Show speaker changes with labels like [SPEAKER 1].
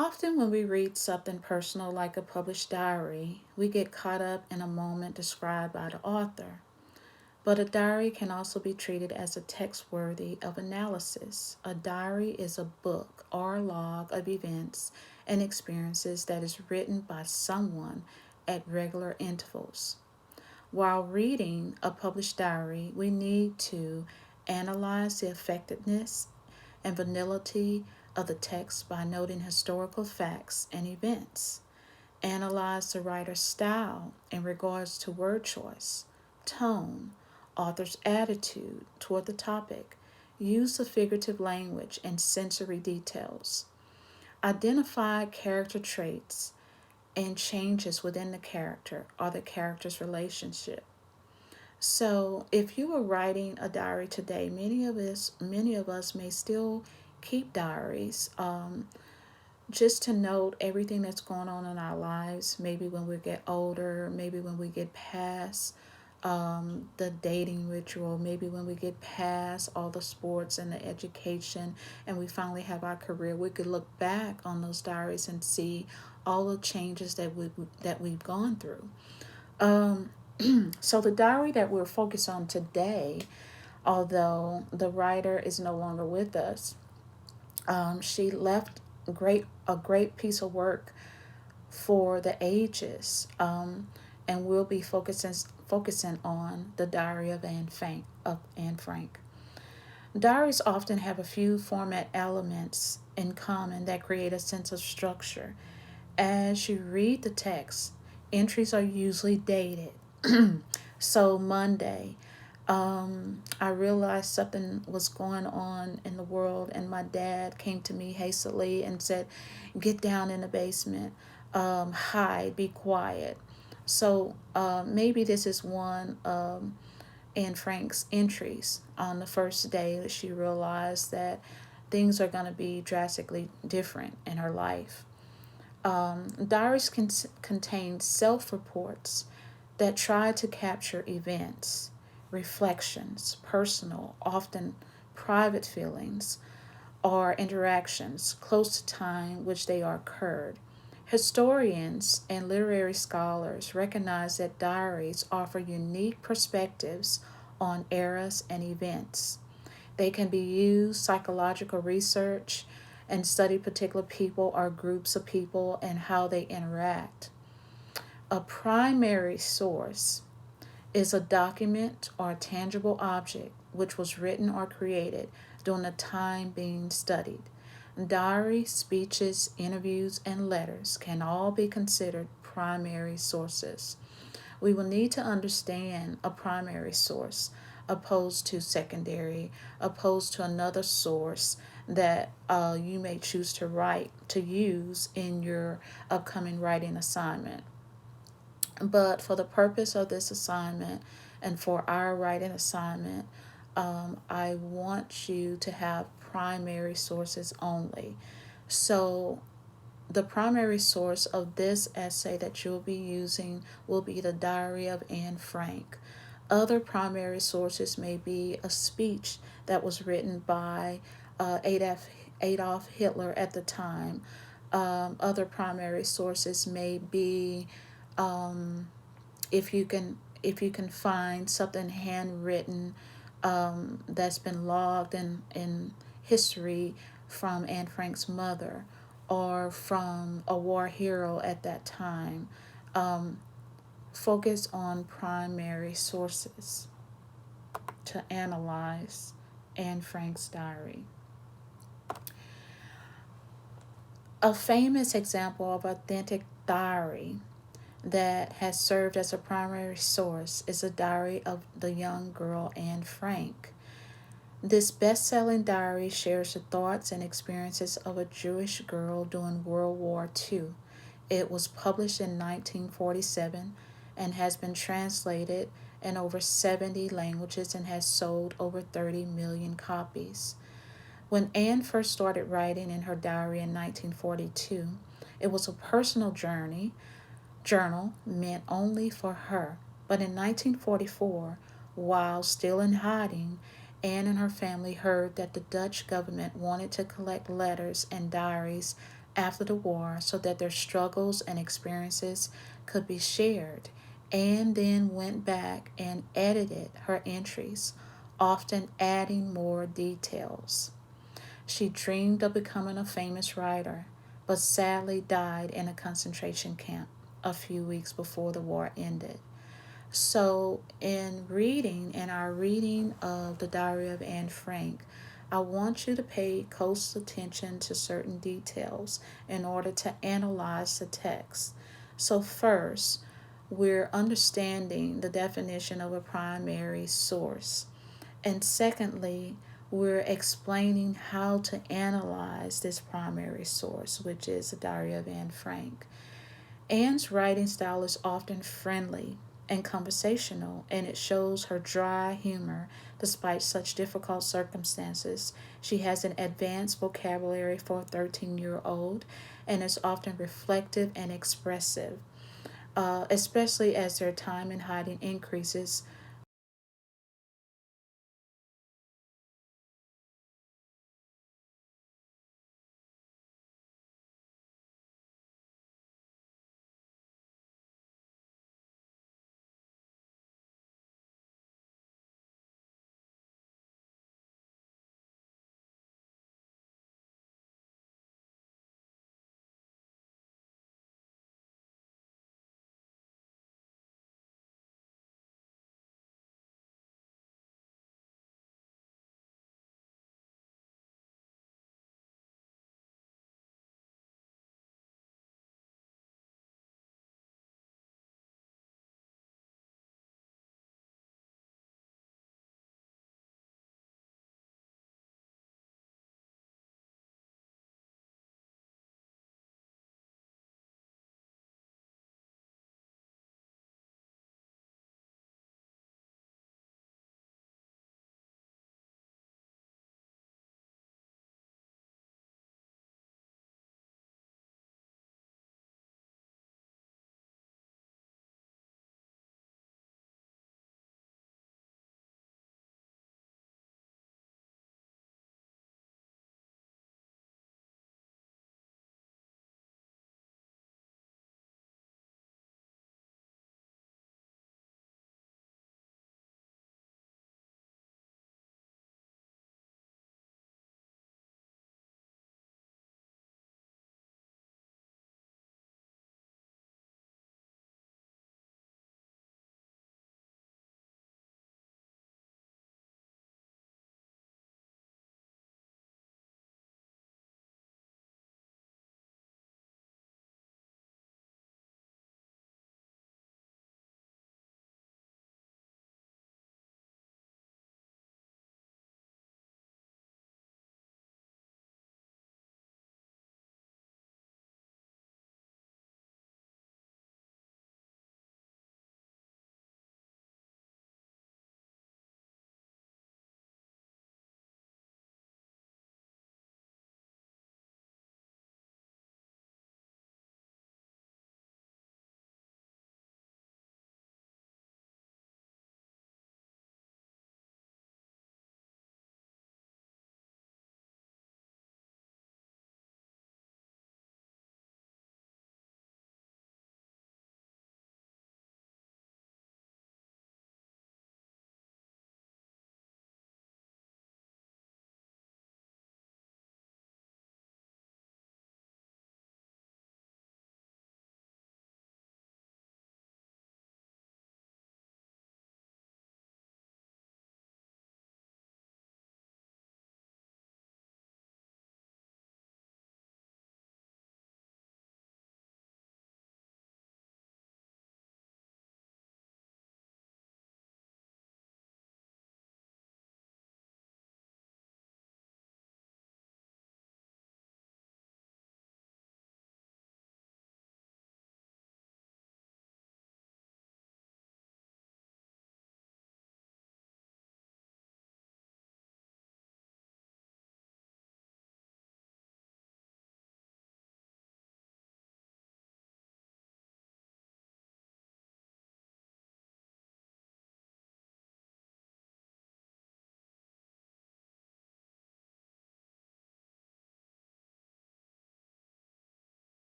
[SPEAKER 1] Often, when we read something personal like a published diary, we get caught up in a moment described by the author. But a diary can also be treated as a text worthy of analysis. A diary is a book or log of events and experiences that is written by someone at regular intervals. While reading a published diary, we need to analyze the effectiveness and validity of the text by noting historical facts and events. Analyze the writer's style in regards to word choice, tone, author's attitude toward the topic, use of figurative language, and sensory details. Identify character traits and changes within the character or the character's relationship. So, if you were writing a diary today, many of us may still keep diaries, just to note everything that's going on in our lives. Maybe when we get older, maybe when we get past the dating ritual, maybe when we get past all the sports and the education, and we finally have our career, we could look back on those diaries and see all the changes that we've gone through. Um, so the diary that we're focused on today, although the writer is no longer with us, she left a great piece of work for the ages, and we'll be focusing on the Diary of Anne Frank. Diaries often have a few format elements in common that create a sense of structure. As you read the text, entries are usually dated. So Monday, I realized something was going on in the world, and my dad came to me hastily and said, "Get down in the basement, hide, be quiet." So maybe this is one Anne Frank's entries on the first day that she realized that things are going to be drastically different in her life. Diaries can contain self reports that try to capture events, reflections, personal, often private feelings, or interactions close to time which they are occurred. Historians and literary scholars recognize that diaries offer unique perspectives on eras and events. They can be used psychological research and study particular people or groups of people and how they interact. A primary source is a document or a tangible object which was written or created during the time being studied. Diaries, speeches, interviews, and letters can all be considered primary sources. We will need to understand a primary source opposed to secondary, opposed to another source that you may choose to use in your upcoming writing assignment. But for the purpose of this assignment and for our writing assignment, I want you to have primary sources only. So the primary source of this essay that you'll be using will be the Diary of Anne Frank. Other primary sources may be a speech that was written by Adolf Hitler at the time. Other primary sources may be, um, if you can find something handwritten, that's been logged in history from Anne Frank's mother or from a war hero at that time. Um, Focus on primary sources to analyze Anne Frank's diary. A famous example of authentic diary that has served as a primary source is the diary of the young girl Anne Frank. This best selling diary shares the thoughts and experiences of a Jewish girl during World War II. It was published in 1947 and has been translated in over 70 languages and has sold over 30 million copies. When Anne first started writing in her diary in 1942, it was a personal journal meant only for her. But in 1944, while still in hiding, Anne and her family heard that the Dutch government wanted to collect letters and diaries after the war so that their struggles and experiences could be shared, and then went back and edited her entries, often adding more details. She dreamed of becoming a famous writer, but sadly died in a concentration camp a few weeks before the war ended. So, in our reading of the Diary of Anne Frank, I want you to pay close attention to certain details in order to analyze the text. So, first, we're understanding the definition of a primary source. And secondly, we're explaining how to analyze this primary source, which is the Diary of Anne Frank. Anne's writing style is often friendly and conversational, and it shows her dry humor despite such difficult circumstances. She has an advanced vocabulary for a 13-year-old and is often reflective and expressive, especially as their time in hiding increases.